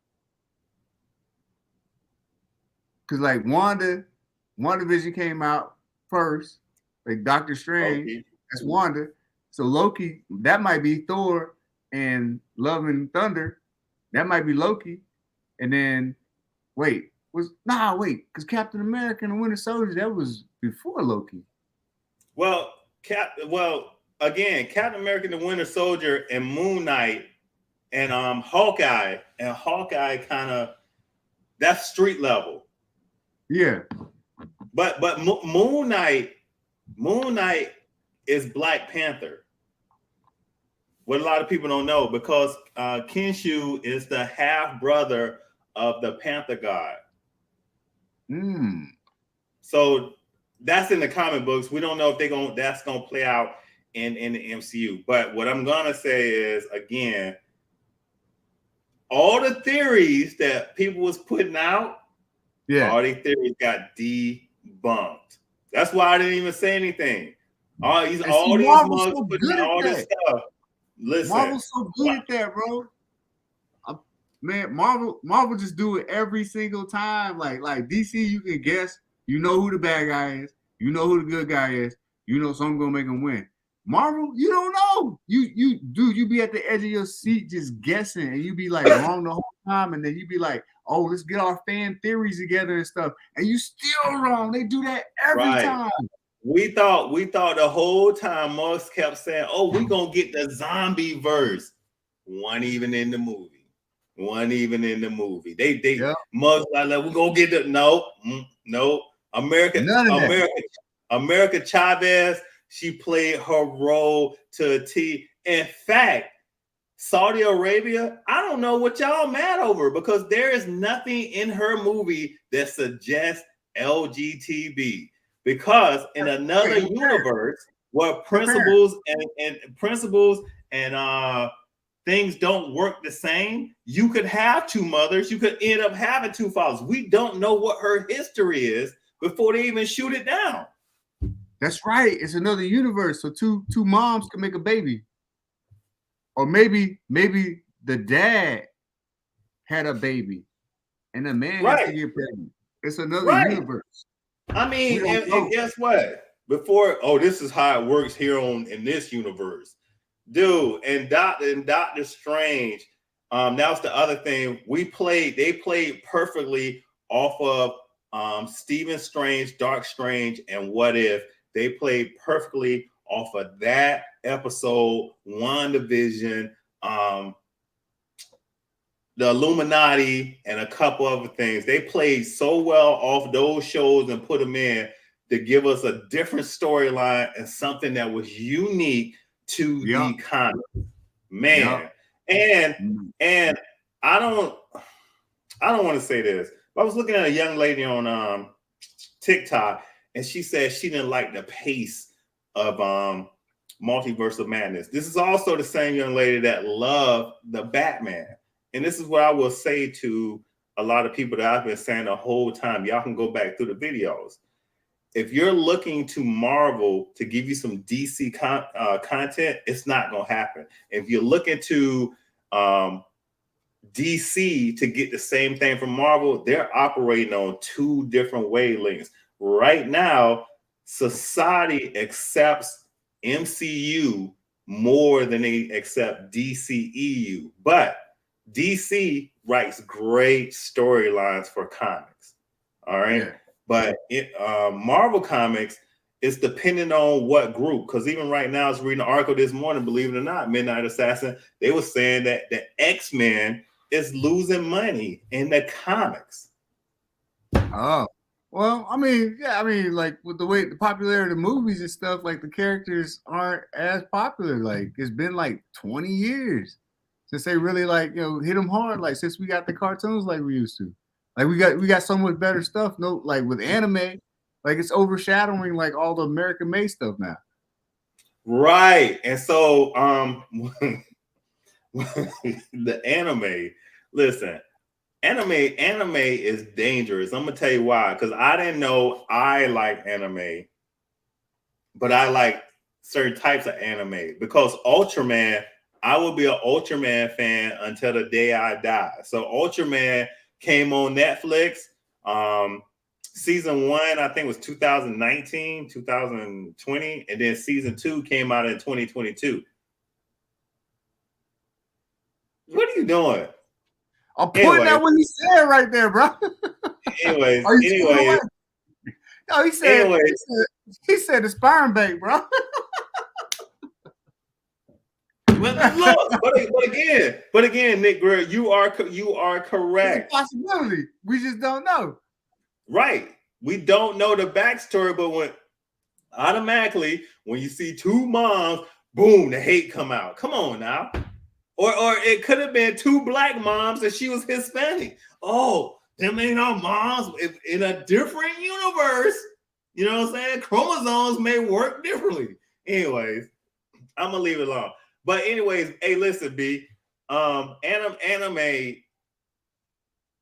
Because like WandaVision came out first, like Doctor Strange, that's Wanda. So Loki, that might be Thor, and Love and Thunder, that might be Loki. And then because Captain America and the Winter Soldier, that was before Loki. Well, again, Captain America and the Winter Soldier and Moon Knight and Hawkeye kind of, that's street level. Yeah. But Moon Knight is Black Panther. What a lot of people don't know, because Khonshu is the half brother of the Panther God. So that's in the comic books. We don't know if that's gonna play out in the MCU. But what I'm gonna say is, again, all the theories that people was putting out, all these theories got debunked. That's why I didn't even say anything. All these mugs so putting out all this stuff. Listen, Marvel's so good at that, bro. Man, Marvel just do it every single time. Like DC, you can guess. You know who the bad guy is. You know who the good guy is. You know someone's gonna make him win. Marvel, you don't know. You be at the edge of your seat just guessing, and you be like wrong the whole time, and then you be like, oh, let's get our fan theories together and stuff, and you still wrong. They do that every time. We thought the whole time Musk kept saying, oh, we're gonna get the zombie verse. One even in the movie. They Musk like we're gonna get the no. America Chavez, she played her role to a T. In fact, Saudi Arabia, I don't know what y'all mad over, because there is nothing in her movie that suggests LGTB. Because in another universe where principles and things don't work the same, you could have two mothers, you could end up having two fathers. We don't know what her history is before they even shoot it down. That's right. It's another universe. So two moms can make a baby. Or maybe the dad had a baby and the man has to get pregnant. It's another universe. I mean, and guess what? This is how it works here in this universe. Dude, and Doctor Strange, that was the other thing. They played perfectly off of Stephen Strange, Dark Strange, and What If. They played perfectly off of that episode, WandaVision, the Illuminati, and a couple other things. They played so well off those shows and put them in to give us a different storyline and something that was unique to the comic. Man. And I don't want to say this, but I was looking at a young lady on TikTok, and she said she didn't like the pace of Multiverse of Madness. This is also the same young lady that loved the Batman. And this is what I will say to a lot of people that I've been saying the whole time. Y'all can go back through the videos. If you're looking to Marvel to give you some DC content, it's not going to happen. If you're looking to DC to get the same thing from Marvel, they're operating on two different wavelengths. Right now, society accepts MCU more than they accept DCEU. But DC writes great storylines for comics. All right. Yeah. But Marvel Comics it's depending on what group. Because even right now, I was reading an article this morning, believe it or not, Midnight Assassin, they were saying that the X-Men is losing money in the comics. Oh. Well, I mean, yeah, I mean, like with the way the popularity of the movies and stuff, like the characters aren't as popular. Like it's been like 20 years since they really like, you know, hit them hard. Like since we got the cartoons like we used to. Like we got so much better stuff. No, like with anime, like it's overshadowing like all the American made stuff now. Right. And so the anime, listen, anime is dangerous. I'm gonna tell you why, because I didn't know I like anime, but I like certain types of anime. Because Ultraman, I will be an Ultraman fan until the day I die. So Ultraman came on Netflix. Season 1, I think, was 2019, 2020, and then season 2 came out in 2022. What are you doing? I'm pointing out what he said right there, bro. Anyways, No, he said the sperm bait, bro. Look, but again, Nick Greer, you are correct. It's a possibility. We just don't know. Right. We don't know the backstory, but when automatically when you see two moms, boom, the hate come out. Come on now. Or it could have been two black moms and she was Hispanic. Oh, them ain't our moms. If in a different universe, you know what I'm saying? Chromosomes may work differently. Anyways, I'm gonna leave it alone. But anyways, hey, listen, B. Anime.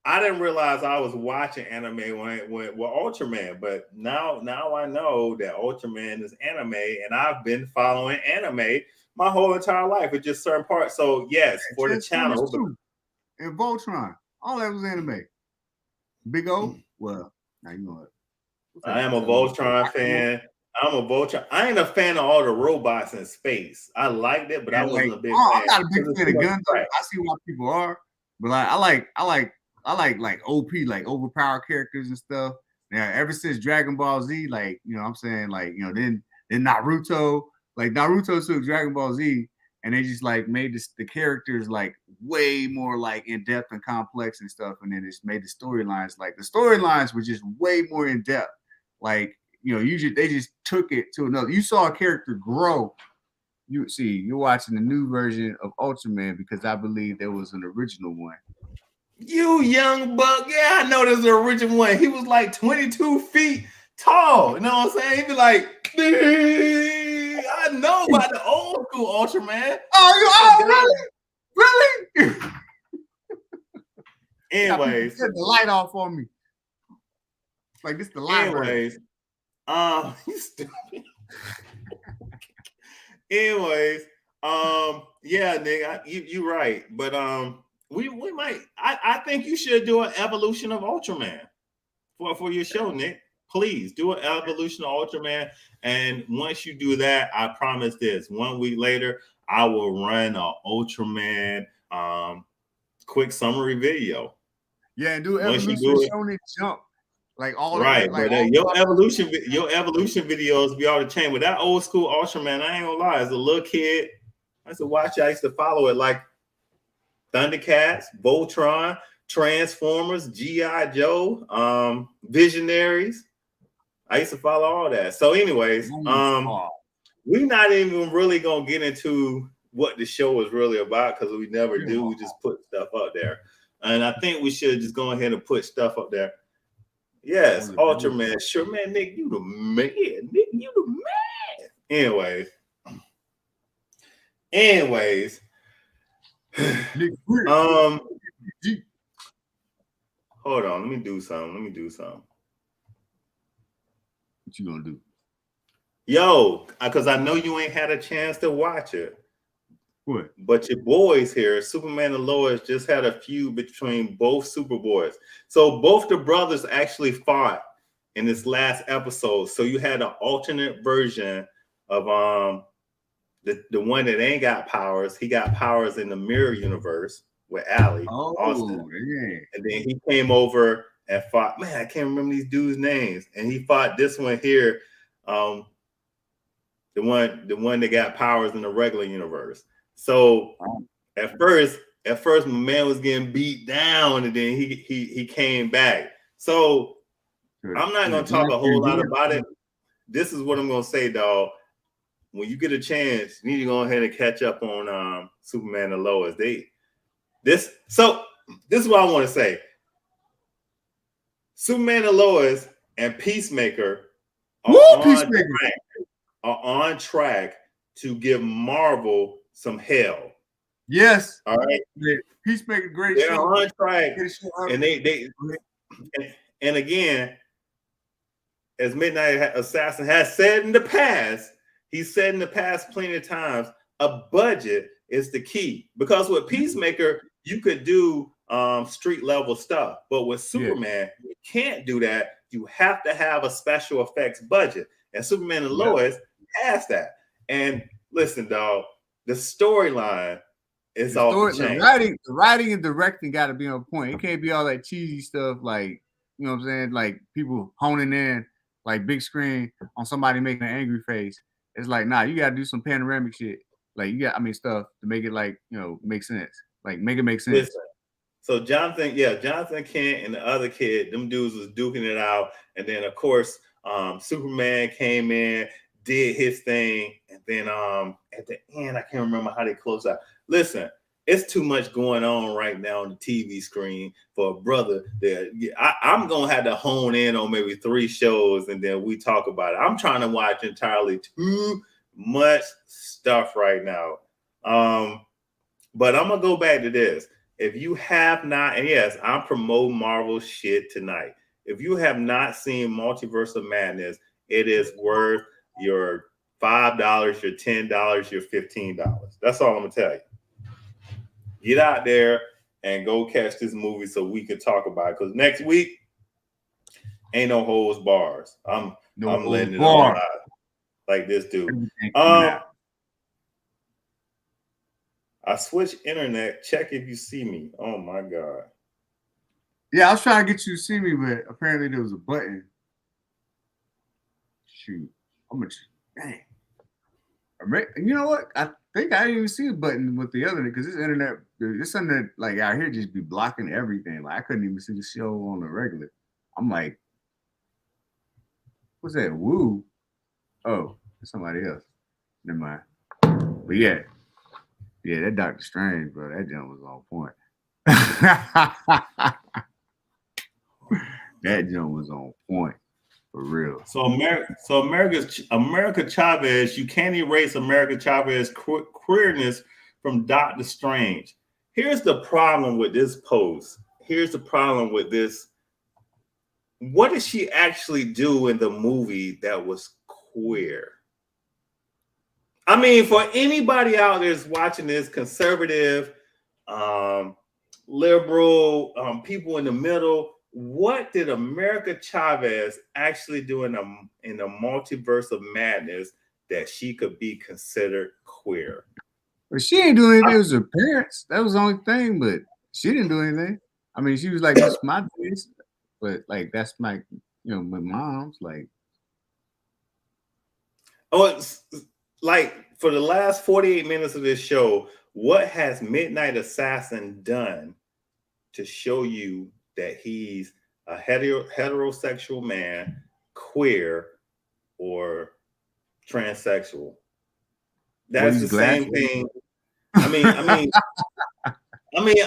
I didn't realize I was watching anime with Ultraman, but now I know that Ultraman is anime, and I've been following anime my whole entire life. It's just certain parts. So yes, for the channel. And Voltron, all that was anime. Big O. Well, now you know it. I am a Voltron fan. I'm a Voltron. I ain't a fan of all the robots in space. I liked it, but I wasn't a big fan. I'm not a big fan of guns. I see why people are, but like I like OP, like overpowered characters and stuff. Now, ever since Dragon Ball Z, like, you know what I'm saying, like, you know, then Naruto, like Naruto took Dragon Ball Z and they just like made the characters like way more like in depth and complex and stuff. And then it's made the storylines, like the storylines were just way more in depth. Like, you know, they just took it to another. You saw a character grow. You're watching the new version of Ultraman because I believe there was an original one. You young buck, yeah, I know there's an original one. He was like 22 feet tall. You know what I'm saying? He'd be like, I know about the old school Ultraman. Really? Anyways, get the light off on me. Like this, the light. Anyways, you stupid. Anyways, yeah, nigga, you right, but we might. I think you should do an evolution of Ultraman for your show, Nick. Please do an evolution of Ultraman, and once you do that, I promise this: 1 week later, I will run an Ultraman quick summary video. Yeah, and do evolution Shonen Jump, like all right. That, like but your evolution videos be all the chain. With that old school Ultraman, I ain't gonna lie, as a little kid, I used to watch it. I used to follow it like Thundercats, Voltron, Transformers, G.I. Joe, Visionaries. I used to follow all that. So anyways, we're not even really going to get into what the show is really about because we never do. We just put stuff up there. And I think we should just go ahead and put stuff up there. Yes, Ultraman. Sure, man, Nick, you the man. Nick, you the man. Anyways. Hold on, let me do something. What you gonna do? Yo, because I know you ain't had a chance to watch it. What? But your boys here, Superman and Lois, just had a feud between both Superboys. So both the brothers actually fought in this last episode. So you had an alternate version of the one that ain't got powers. He got powers in the mirror universe with Allie. Austin. Yeah. And then he came over and fought. Man, I can't remember these dudes' names. And he fought this one here. The one that got powers in the regular universe. So at first my man was getting beat down, and then he came back. So I'm not gonna talk a whole lot about it. This is what I'm gonna say, dog. When you get a chance, you need to go ahead and catch up on Superman and Lois. This is what I want to say. Superman and Lois and Peacemaker are on track to give Marvel some hell. Yes. All right. Peacemaker, great They're show. on track, and and again, as Midnight Assassin has said in the past, he's said in the past plenty of times, a budget is the key. Because with Peacemaker, you could do street level stuff, but with Superman, you can't do that. You have to have a special effects budget, and Superman and Lois has that. And listen, dog, the storyline is off the chain. The writing and directing got to be on point. It can't be all that cheesy stuff, like, you know what I'm saying, like people honing in like big screen on somebody making an angry face. It's like, nah, you got to do some panoramic shit. Like stuff to make it like, you know, make sense. Like make it make sense. Listen. So Jonathan Kent and the other kid, them dudes was duking it out, and then of course Superman came in, did his thing, and then at the end I can't remember how they closed out. Listen, it's too much going on right now on the TV screen for a brother that I'm gonna have to hone in on maybe 3 shows, and then we talk about it. I'm trying to watch entirely too much stuff right now. But I'm gonna go back to this. If you have not, and yes, I'm promoting Marvel shit tonight. If you have not seen Multiverse of Madness, it is worth your $5, your $10, your $15. That's all I'm gonna tell you. Get out there and go catch this movie so we can talk about it. Because next week ain't no holds bars. I'm letting it all out like this dude. I switched internet. Check if you see me. Oh my God. Yeah, I was trying to get you to see me, but apparently there was a button. Shoot. Dang. You know what? I think I didn't even see a button with the other, because this internet, this something that like out here just be blocking everything. Like I couldn't even see the show on the regular. I'm like, what's that? Woo. Oh, it's somebody else. Never mind. But yeah, that Doctor Strange, bro, that jump was on point. That jump was on point. For real. So America Chavez, you can't erase America Chavez queerness from Doctor Strange. Here's the problem with this post. Here's the problem with this. What did she actually do in the movie that was queer? I mean, for anybody out there that's watching this, conservative, liberal, people in the middle, what did America Chavez actually do in the Multiverse of Madness that she could be considered queer? Well, she ain't doing anything. It was her parents. That was the only thing, but she didn't do anything. I mean, she was like, "That's my place," but like, that's my, you know, my mom's like. Oh, it's like for the last 48 minutes of this show, what has Midnight Assassin done to show you that he's a heterosexual man, queer, or transsexual? That's the same thing. I mean,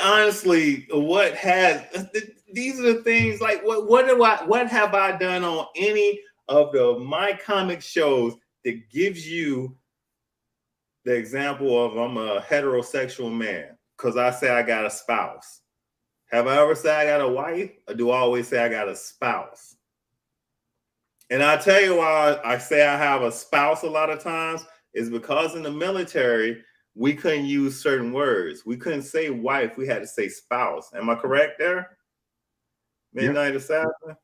honestly, what has these are the things like what have I done on any of my comic shows that gives you the example of I'm a heterosexual man because I say I got a spouse? Have I ever said I got a wife, or do I always say I got a spouse? And I tell you why I say I have a spouse a lot of times is because in the military, we couldn't use certain words. We couldn't say wife. We had to say spouse. Am I correct there? Midnight Assassin?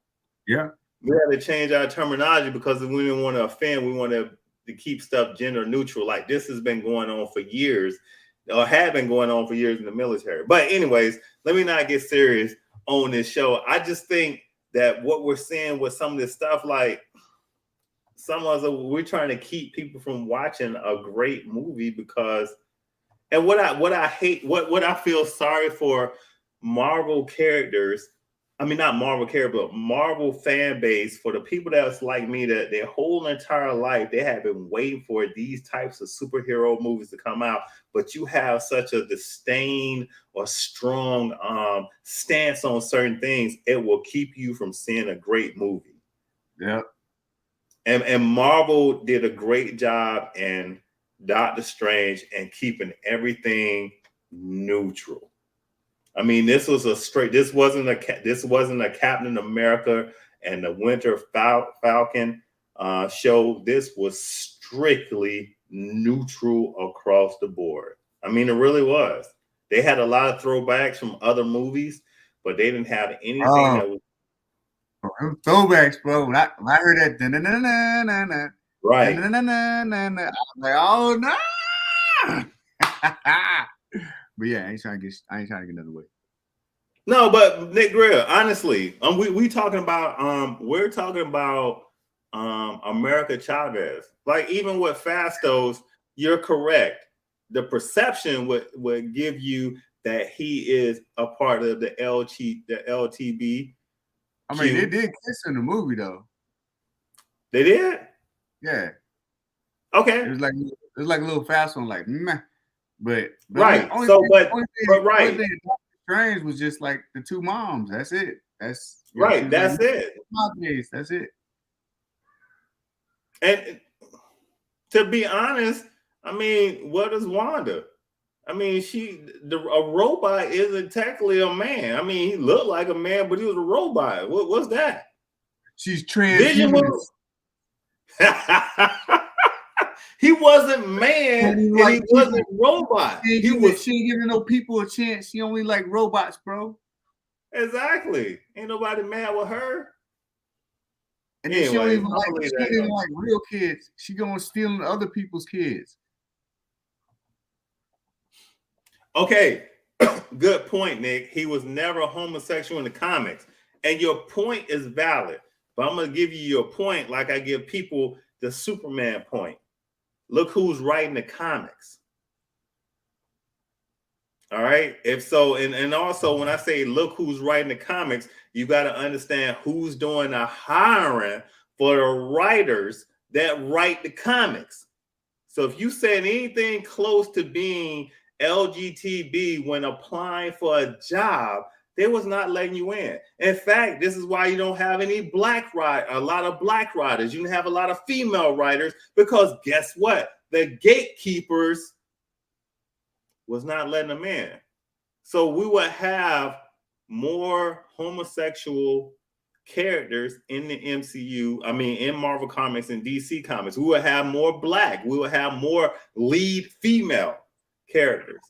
Yeah. We had to change our terminology because we didn't want to offend. We wanted to keep stuff gender neutral. Like this has been going on for years, or had been going on for years in the military. But anyways, let me not get serious on this show. I just think that what we're seeing with some of this stuff, like some of us, we're trying to keep people from watching a great movie because, and what I hate, what I feel sorry for Marvel characters, I mean, not Marvel characters, but Marvel fan base, for the people that's like me, that their whole entire life, they have been waiting for these types of superhero movies to come out, but you have such a disdain or strong stance on certain things, it will keep you from seeing a great movie. Yeah. And Marvel did a great job in Doctor Strange and keeping everything neutral. I mean, this was a straight. This wasn't a Captain America and the Winter Falcon show. This was strictly neutral across the board. I mean, it really was. They had a lot of throwbacks from other movies, but they didn't have anything that was throwbacks, bro. When I heard that, na-na-na-na-na, right. na-na-na-na-na, I was like, oh no. But yeah, I ain't trying to get another way. No, but Nick Greer, honestly, we're talking about America Chavez. Like, even with Fastos, you're correct. The perception would give you that he is a part of the LTB. I mean, they did kiss in the movie though. They did? Yeah. Okay. It was like a little fast one, like meh. But right. Right. Strange was just like the two moms. That's it. That's right. That's like, it. That's it. And to be honest, I mean, what is Wanda? I mean, a robot isn't technically a man. I mean, he looked like a man, but he was a robot. What's that? She's transhuman. He wasn't man, and he wasn't robot. She ain't giving no people a chance. She only like robots, bro. Exactly. Ain't nobody mad with her. And then she don't even like real kids. She gonna steal other people's kids. Okay, good point, Nick. He was never homosexual in the comics, and your point is valid. But I'm gonna give you your point like I give people the Superman point. Look who's writing the comics. All right. If so, and also when I say look who's writing the comics, you got to understand who's doing the hiring for the writers that write the comics. So if you said anything close to being LGTB when applying for a job, they was not letting you in. In fact, this is why you don't have a lot of black writers. You don't have a lot of female writers, because guess what? The gatekeepers was not letting them in. So we would have more homosexual characters in the MCU. I mean, in Marvel Comics and DC Comics. We would have more black. We would have more lead female characters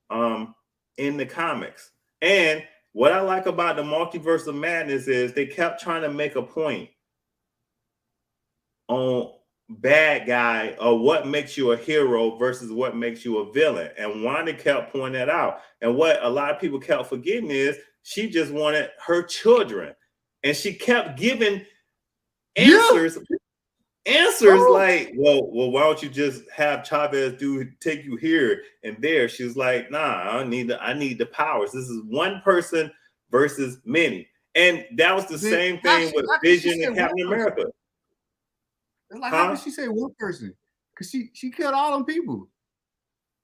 in the comics. And what I like about the Multiverse of Madness is they kept trying to make a point on bad guy or what makes you a hero versus what makes you a villain. And Wanda kept pointing that out. And what a lot of people kept forgetting is she just wanted her children. And she kept giving answers. Like, well, why don't you just have Chavez take you here and there? She was like, nah, I need the powers. This is one person versus many. And that was the same thing with Vision and Captain America. It's like, how did she say one person? Because she killed all them people.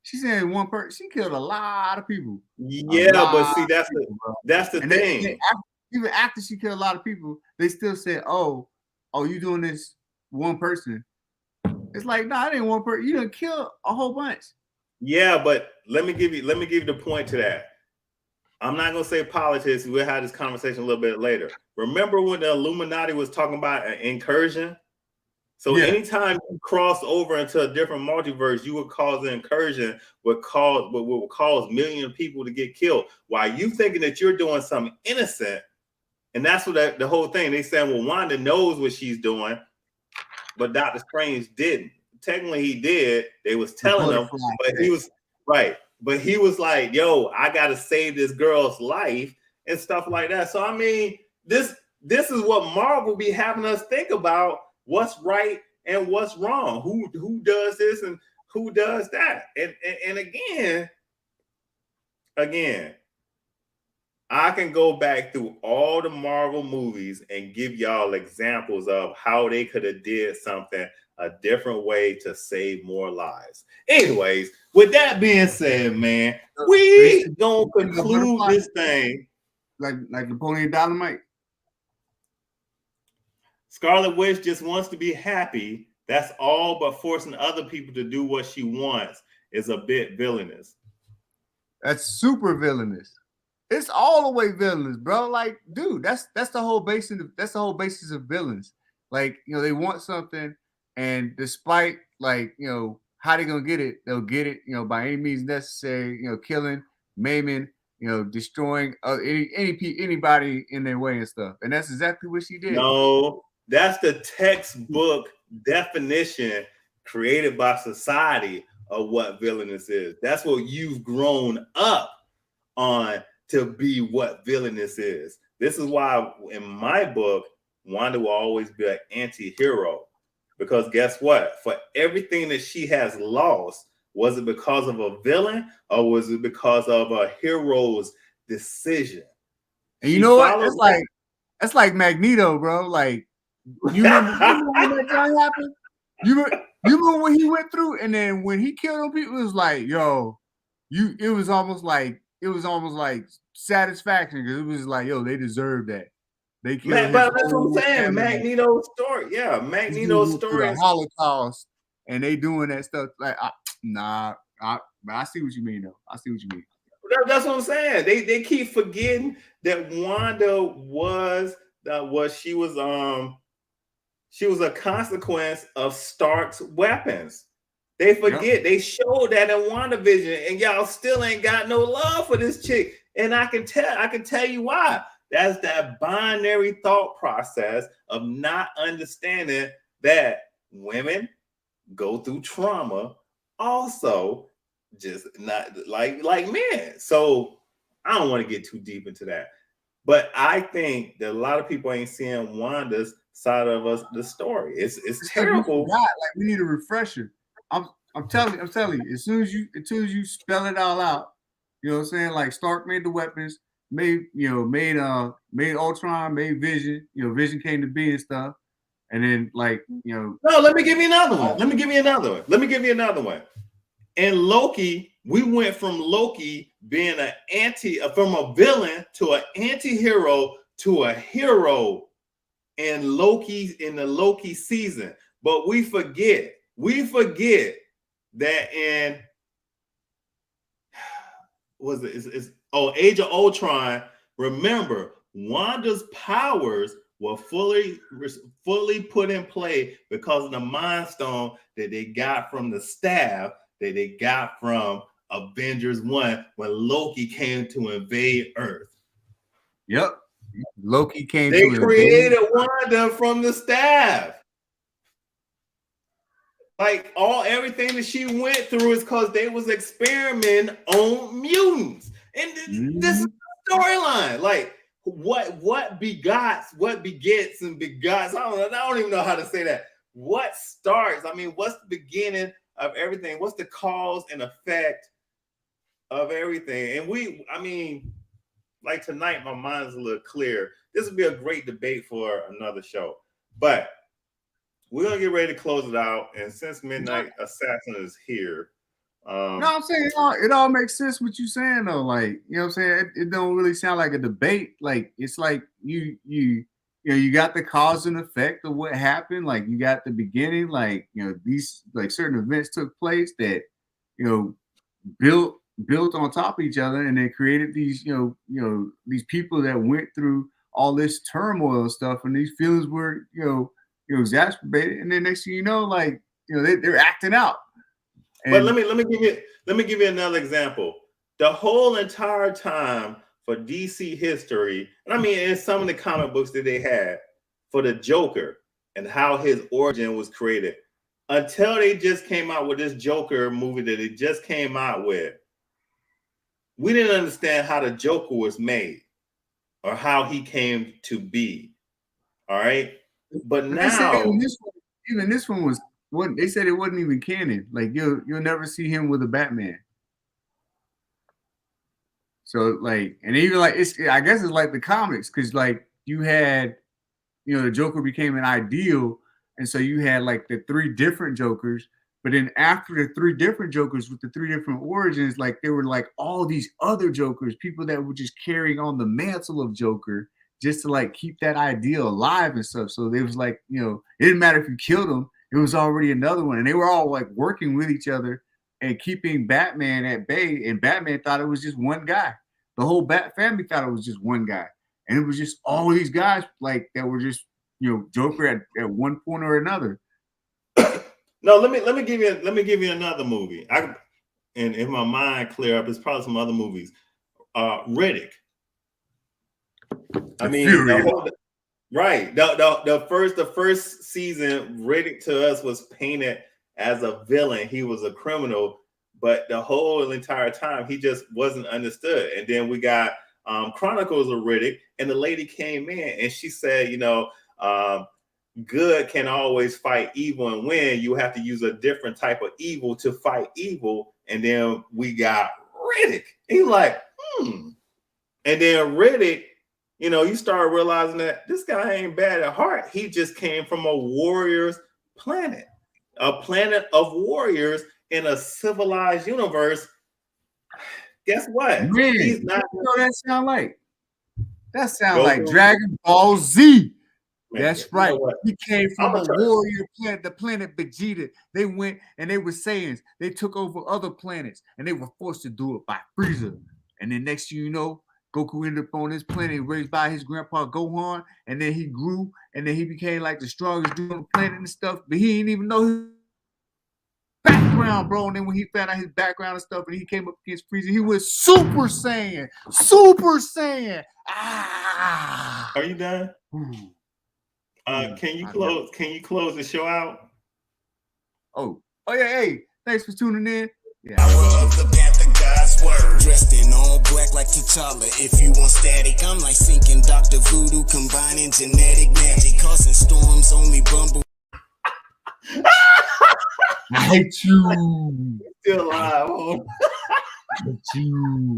She said one person. She killed a lot of people. Yeah, but see, that's the thing. Even after she killed a lot of people, they still said, oh, you doing this one person. It's like, no, it ain't one person. You done kill a whole bunch. Yeah, but let me give you the point to that. I'm not gonna say politics. We'll have this conversation a little bit later. Remember when the Illuminati was talking about an incursion? So anytime you cross over into a different multiverse, you would cause an incursion, would cause millions of people to get killed. While you thinking that you're doing something innocent, and that's what the whole thing. They saying, well, Wanda knows what she's doing, but Doctor Strange didn't. Technically, he did. They was telling him, but he was right. But he was like, "Yo, I gotta save this girl's life," and stuff like that. So I mean, this is what Marvel be having us think about what's right and what's wrong, who does this and who does that. And again, I can go back through all the Marvel movies and give y'all examples of how they could have did something a different way to save more lives. Anyways, with that being said, man, we gonna conclude this thing. Like Napoleon Dynamite. Scarlet Witch just wants to be happy. That's all, but forcing other people to do what she wants is a bit villainous. That's super villainous. It's all the way villainous, bro. Like, dude, that's the whole basis. That's the whole basis of villains. Like, they want something, and despite how they gonna get it, they'll get it, by any means necessary. Killing, maiming, destroying anybody in their way and stuff. And that's exactly what she did. No, that's the textbook definition created by society of what villainous is. That's what you've grown up on to be what villainous is. This is why in my book, Wanda will always be an anti-hero. Because guess what? For everything that she has lost, was it because of a villain or was it because of a hero's decision? And you know what? It's like Magneto, bro. Like, you remember when that guy happened? You remember what he went through? And then when he killed them people, it was like, it was almost like satisfaction, because it was like, they deserve that. They killed. But that's what I'm saying. Magneto's story, Magneto's story, the Holocaust, and they doing that stuff. Like, but I see what you mean, though. I see what you mean. That's what I'm saying. They keep forgetting that Wanda was she was a consequence of Stark's weapons. They forget. They showed that in WandaVision, and y'all still ain't got no love for this chick. And I can tell you why. That's that binary thought process of not understanding that women go through trauma also, just not like men. So I don't want to get too deep into that. But I think that a lot of people ain't seeing Wanda's side of the story. It's terrible. Like, we need a refresher. I'm telling you, as soon as you spell it all out, you know what I'm saying? Like, Stark made the weapons, made Ultron, made Vision, Vision came to be and stuff. And then No, let me give you another one. In Loki, we went from Loki being from a villain to an anti-hero to a hero in the Loki season. But we forget that in Age of Ultron, remember, Wanda's powers were fully put in play because of the Mind Stone that they got from the staff that they got from Avengers 1 when Loki came to invade Earth. Yep. Loki came They created Wanda from the staff. Like, everything that she went through is because they was experimenting on mutants. And this is the storyline. Like, what begets and begots. I don't even know how to say that. What starts? I mean, what's the beginning of everything? What's the cause and effect of everything? And like tonight, my mind's a little clear. This would be a great debate for another show. But we're gonna get ready to close it out. And since Midnight Assassin is here, I'm saying it all makes sense what you're saying, though. Like, you know what I'm saying? It don't really sound like a debate. Like, it's like you got the cause and effect of what happened. Like, you got the beginning. Like, these certain events took place that built on top of each other, and they created these these people that went through all this turmoil and stuff, and these feelings were exacerbated. And then next thing you know, they're acting out. And but let me give you another example. The whole entire time for DC history, and I mean in some of the comic books that they had for the Joker and how his origin was created, until they just came out with this Joker movie that they just came out with, we didn't understand how the Joker was made or how he came to be. All right. But now even this one wasn't. They said it wasn't even canon. Like you'll never see him with a Batman. So like, and even like I guess it's like the comics because like you had, the Joker became an ideal, and so you had like the 3 different Jokers. But then after the 3 different Jokers with the 3 different origins, like there were like all these other Jokers, people that were just carrying on the mantle of Joker just to like keep that idea alive and stuff. So it was like, it didn't matter if you killed them, it was already another one. And they were all like working with each other and keeping Batman at bay. And Batman thought it was just one guy. The whole Bat family thought it was just one guy. And it was just all these guys like that were just, Joker at one point or another. No, let me give you another movie. And if my mind clear up, it's probably some other movies. Riddick. I mean, the first season, Riddick to us was painted as a villain. He was a criminal, but the whole entire time he just wasn't understood. And then we got Chronicles of Riddick, and the lady came in and she said, good can always fight evil and win. You have to use a different type of evil to fight evil. And then we got Riddick. He's like, And then Riddick, you start realizing that this guy ain't bad at heart. He just came from a warrior's planet, a planet of warriors in a civilized universe. Guess what? Man, he's not. That sound like? That sound like Dragon Ball Z. Man, that's right. He came from a warrior planet, the planet Vegeta. They went and they were Saiyans. They took over other planets and they were forced to do it by Frieza. And then next thing you know, Goku ended up on this planet, raised by his grandpa Gohan, and then he grew and then he became like the strongest dude on the planet and stuff. But he didn't even know his background, bro. And then when he found out his background and stuff, and he came up against Frieza, he was Super Saiyan. Super Saiyan. Ah. Are you done? Ooh. Can you close the show out? Oh yeah, hey, thanks for tuning in. Yeah. I love the Panther God's word. Dressed in all black like T'Challa. If you want static, I'm like sinking Dr. Voodoo, combining genetic magic, causing storms, only Bumble. I hate you. Still alive. I hate you.